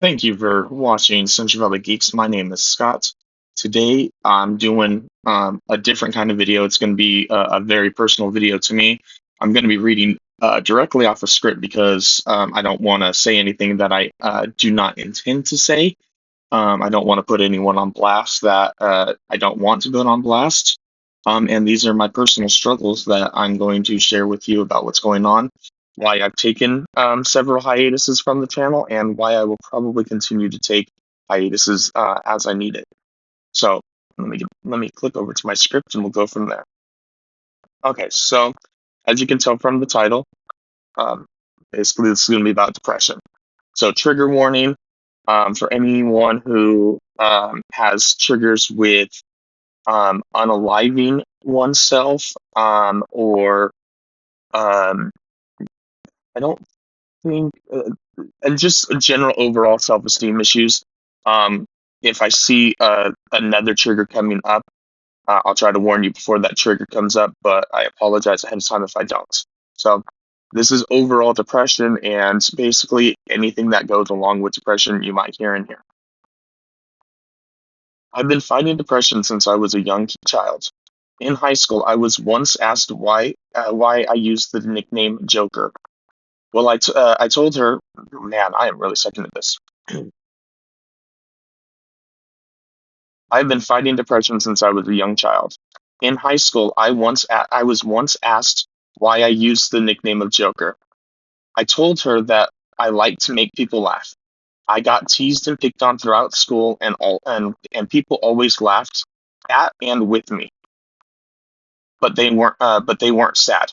Thank you for watching Central Valley Geeks. My name is Scott. Today I'm doing a different kind of video. It's going to be a very personal video to me. I'm going to be reading directly off a script because I don't want to say anything that I do not intend to say. I don't want to put anyone on blast that I don't want to put on blast. And these are my personal struggles that I'm going to share with you about what's going on, why I've taken several hiatuses from the channel, and why I will probably continue to take hiatuses as I need it. So let me click over to my script and we'll go from there. Okay, so as you can tell from the title, um, basically this is going to be about depression. So trigger warning for anyone who has triggers with unaliving oneself, or um, I don't think, and just general overall self-esteem issues. Um, if I see another trigger coming up, I'll try to warn you before that trigger comes up, but I apologize ahead of time if I don't. So this is overall depression and basically anything that goes along with depression you might hear in here. I've been fighting depression since I was a young child. In high school, I was once asked why I used the nickname Joker. Well, I told her, man, I am really second at this. I've been fighting depression since I was a young child. In high school, I was once asked why I used the nickname of Joker. I told her that I like to make people laugh. I got teased and picked on throughout school, and people always laughed at and with me, but they weren't sad.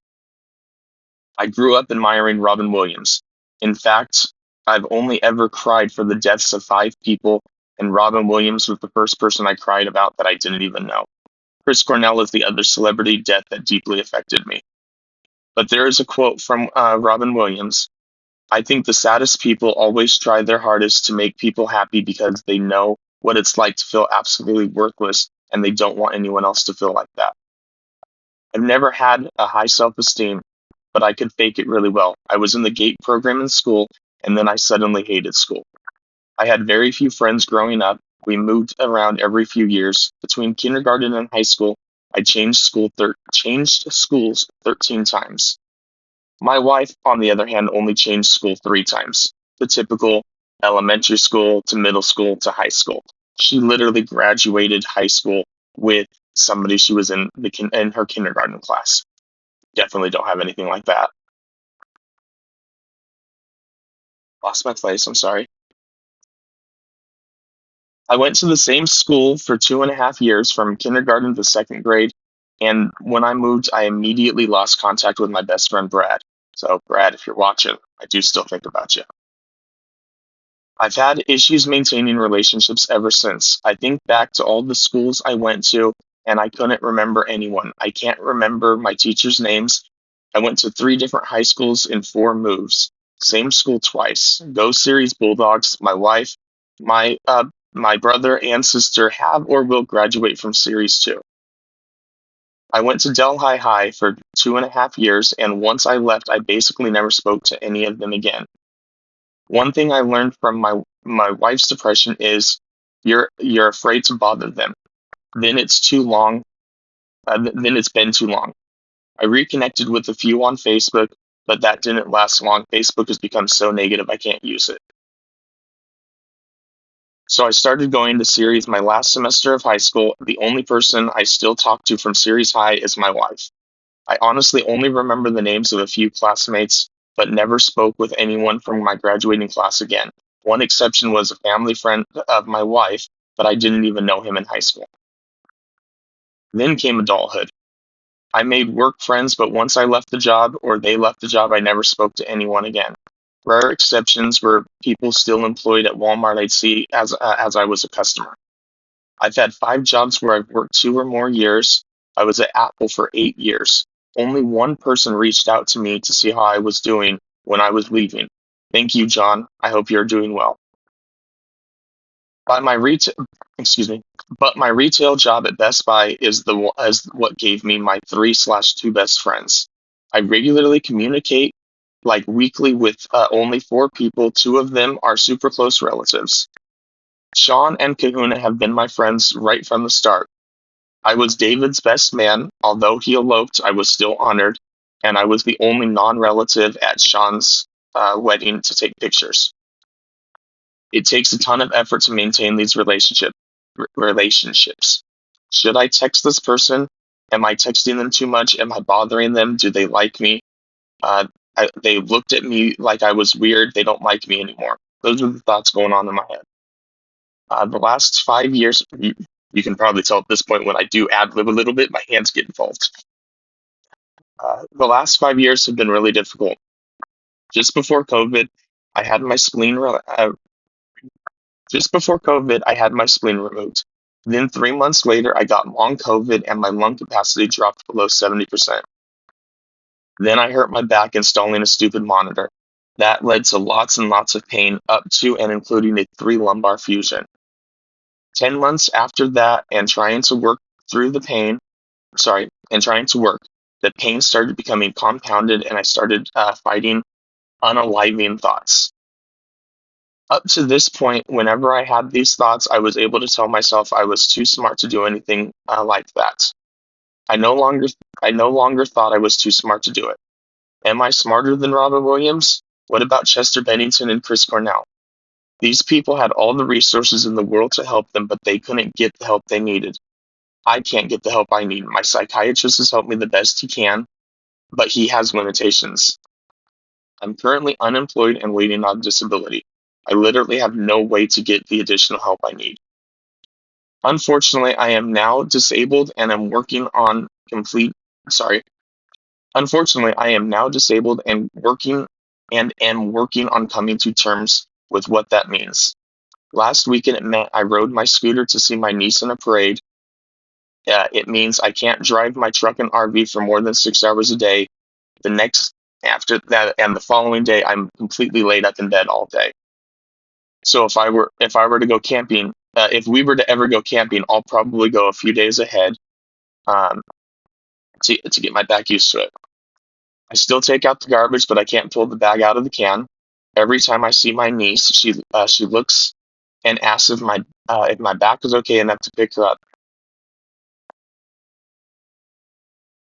I grew up admiring Robin Williams. In fact, I've only ever cried for the deaths of five people, and Robin Williams was the first person I cried about that I didn't even know. Chris Cornell is the other celebrity death that deeply affected me. But there is a quote from Robin Williams. I think the saddest people always try their hardest to make people happy because they know what it's like to feel absolutely worthless, and they don't want anyone else to feel like that. I've never had a high self-esteem, but I could fake it really well. I was in the GATE program in school, and then I suddenly hated school. I had very few friends growing up. We moved around every few years. Between kindergarten and high school, I changed schools 13 times. My wife, on the other hand, only changed school 3 times. The typical elementary school to middle school to high school. She literally graduated high school with somebody she was in her kindergarten class. Definitely don't have anything like that. Lost my place, I'm sorry. I went to the same school for 2.5 years, from kindergarten to second grade, and when I moved, I immediately lost contact with my best friend Brad. So, Brad, if you're watching, I do still think about you. I've had issues maintaining relationships ever since. I think back to all the schools I went to, and I couldn't remember anyone. I can't remember my teachers' names. I went to 3 different high schools in 4 moves. Same school twice. Go Series Bulldogs. My wife, my brother and sister have or will graduate from Series 2. I went to Delhi High for 2.5 years, and once I left, I basically never spoke to any of them again. One thing I learned from my wife's depression is you're afraid to bother them. Then it's too long. Then it's been too long. I reconnected with a few on Facebook, but that didn't last long. Facebook has become so negative I can't use it. So I started going to Ceres my last semester of high school. The only person I still talk to from Ceres High is my wife. I honestly only remember the names of a few classmates, but never spoke with anyone from my graduating class again. One exception was a family friend of my wife, but I didn't even know him in high school. Then came adulthood. I made work friends, but once I left the job or they left the job, I never spoke to anyone again. Rare exceptions were people still employed at Walmart I'd see as I was a customer. I've had 5 jobs where I've worked 2 or more years. I was at Apple for 8 years. Only one person reached out to me to see how I was doing when I was leaving. Thank you, John. I hope you're doing well. But my retail, excuse me, but my retail job at Best Buy is what gave me my 3/2 best friends. I regularly communicate like weekly with only 4 people. 2 of them are super close relatives. Sean and Kahuna have been my friends right from the start. I was David's best man. Although he eloped, I was still honored, and I was the only non relative at Sean's wedding to take pictures. It takes a ton of effort to maintain these relationships. Should I text this person? Am I texting them too much? Am I bothering them? Do they like me? Uh, they looked at me like I was weird. They don't like me anymore. Those are the thoughts going on in my head. The last 5 years, you can probably tell at this point when I do ad lib a little bit, my hands get involved. The last 5 years have been really difficult. Just before COVID, I had my spleen. Just before COVID, I had my spleen removed. Then 3 months later, I got long COVID and my lung capacity dropped below 70%. Then I hurt my back installing a stupid monitor. That led to lots and lots of pain, up to and including a 3 lumbar fusion. 10 months after that, and trying to work through the pain, and trying to work, the pain started becoming compounded and I started fighting unaliving thoughts. Up to this point, whenever I had these thoughts, I was able to tell myself I was too smart to do anything like that. I no longer, I no longer thought I was too smart to do it. Am I smarter than Robin Williams? What about Chester Bennington and Chris Cornell? These people had all the resources in the world to help them, but they couldn't get the help they needed. I can't get the help I need. My psychiatrist has helped me the best he can, but he has limitations. I'm currently unemployed and waiting on disability. I literally have no way to get the additional help I need. Unfortunately, I am now disabled and I'm working on complete. Sorry. Unfortunately, I am now disabled and am working on coming to terms with what that means. Last weekend, it meant I rode my scooter to see my niece in a parade. It means I can't drive my truck and RV for more than 6 hours a day. The next after that and the following day, I'm completely laid up in bed all day. So if I were to go camping, if we were to ever go camping, I'll probably go a few days ahead um, to get my back used to it. I still take out the garbage, but I can't pull the bag out of the can. Every time I see my niece, she looks and asks if my back is okay enough to pick her up.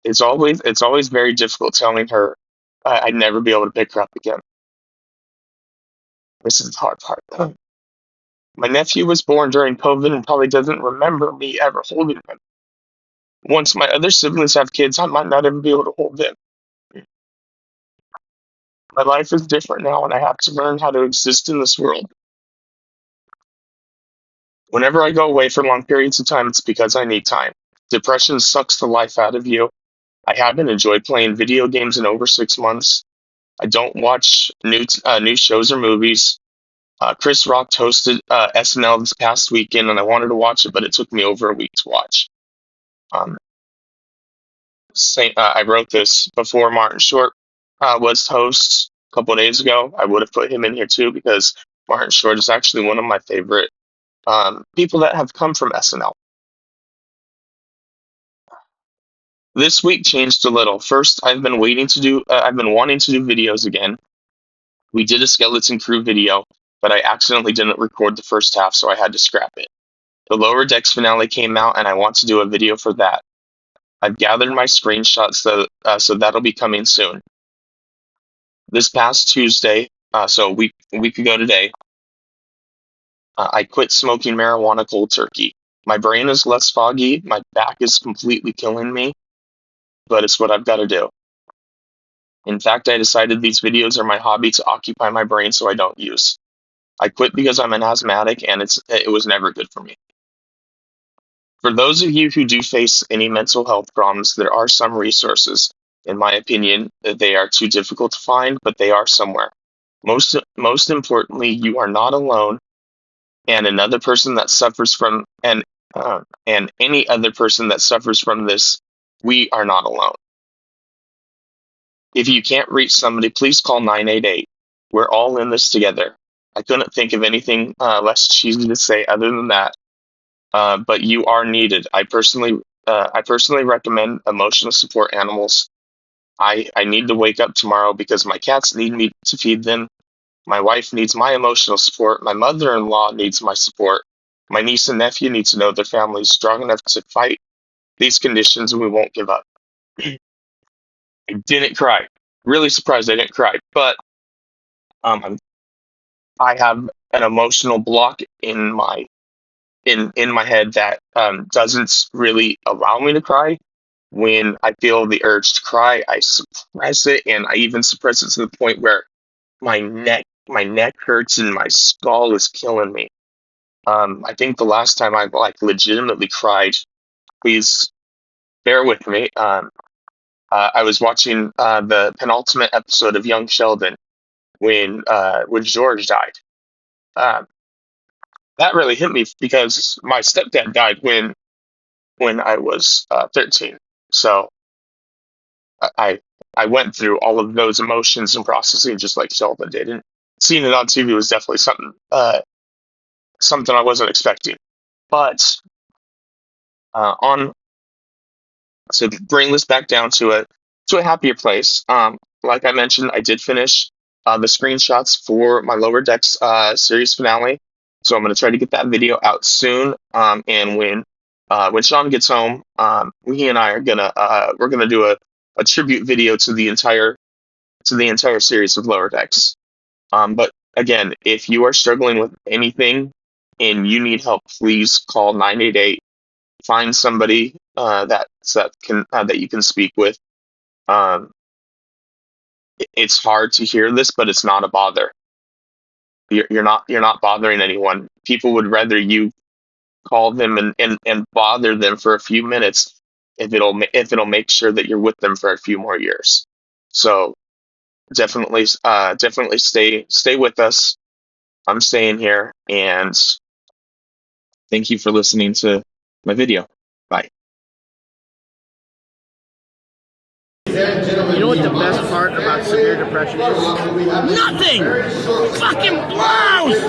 It's always very difficult telling her I'd never be able to pick her up again. This is the hard part. My nephew was born during COVID and probably doesn't remember me ever holding him. Once my other siblings have kids, I might not ever be able to hold them. My life is different now, and I have to learn how to exist in this world. Whenever I go away for long periods of time, it's because I need time. Depression sucks the life out of you. I haven't enjoyed playing video games in over 6 months. I don't watch new shows or movies. Chris Rock hosted SNL this past weekend, and I wanted to watch it, but it took me over a week to watch. Um, I wrote this before Martin Short was host a couple of days ago. I would have put him in here too because Martin Short is actually one of my favorite people that have come from SNL. This week changed a little. First, I've been wanting to do videos again. We did a Skeleton Crew video, but I accidentally didn't record the first half, so I had to scrap it. The Lower Decks finale came out, and I want to do a video for that. I've gathered my screenshots, so that'll be coming soon. This past Tuesday, so a week ago today, I quit smoking marijuana cold turkey. My brain is less foggy, my back is completely killing me, but it's what I've got to do. In fact, I decided these videos are my hobby to occupy my brain so I don't use. I quit because I'm an asthmatic and it was never good for me. For those of you who do face any mental health problems, there are some resources. In my opinion, they are too difficult to find, but they are somewhere. Most importantly, you are not alone, and another person that suffers from and any other person that suffers from this, we are not alone. If you can't reach somebody, please call 988. We're all in this together. I couldn't think of anything less cheesy to say other than that. But you are needed. I personally recommend emotional support animals. I need to wake up tomorrow because my cats need me to feed them. My wife needs my emotional support. My mother-in-law needs my support. My niece and nephew need to know their family is strong enough to fight these conditions and we won't give up. I didn't cry. Really surprised I didn't cry, but um, I have an emotional block in my head that doesn't really allow me to cry. When I feel the urge to cry, I suppress it, and I even suppress it to the point where my neck hurts and my skull is killing me. I think the last time I like legitimately cried, please bear with me. I was watching the penultimate episode of Young Sheldon when George died. Uh, that really hit me because my stepdad died when I was 13. So I I went through all of those emotions and processing just like Sheldon did, and seeing it on TV was definitely something I wasn't expecting. But on so to bring this back down to a happier place. Like I mentioned, I did finish the screenshots for my Lower Decks series finale, so I'm gonna try to get that video out soon. And when Sean gets home, he and I are gonna we're gonna do a tribute video to the entire series of Lower Decks. But again, if you are struggling with anything and you need help, please call 988. Find somebody that you can speak with. Um, it's hard to hear this, but it's not a bother. You're not bothering anyone. People would rather you call them and bother them for a few minutes if it'll make sure that you're with them for a few more years. So definitely stay with us. I'm staying here, and thank you for listening to my video. Bye. You know what the best part about severe depression is? Nothing! Fucking blows!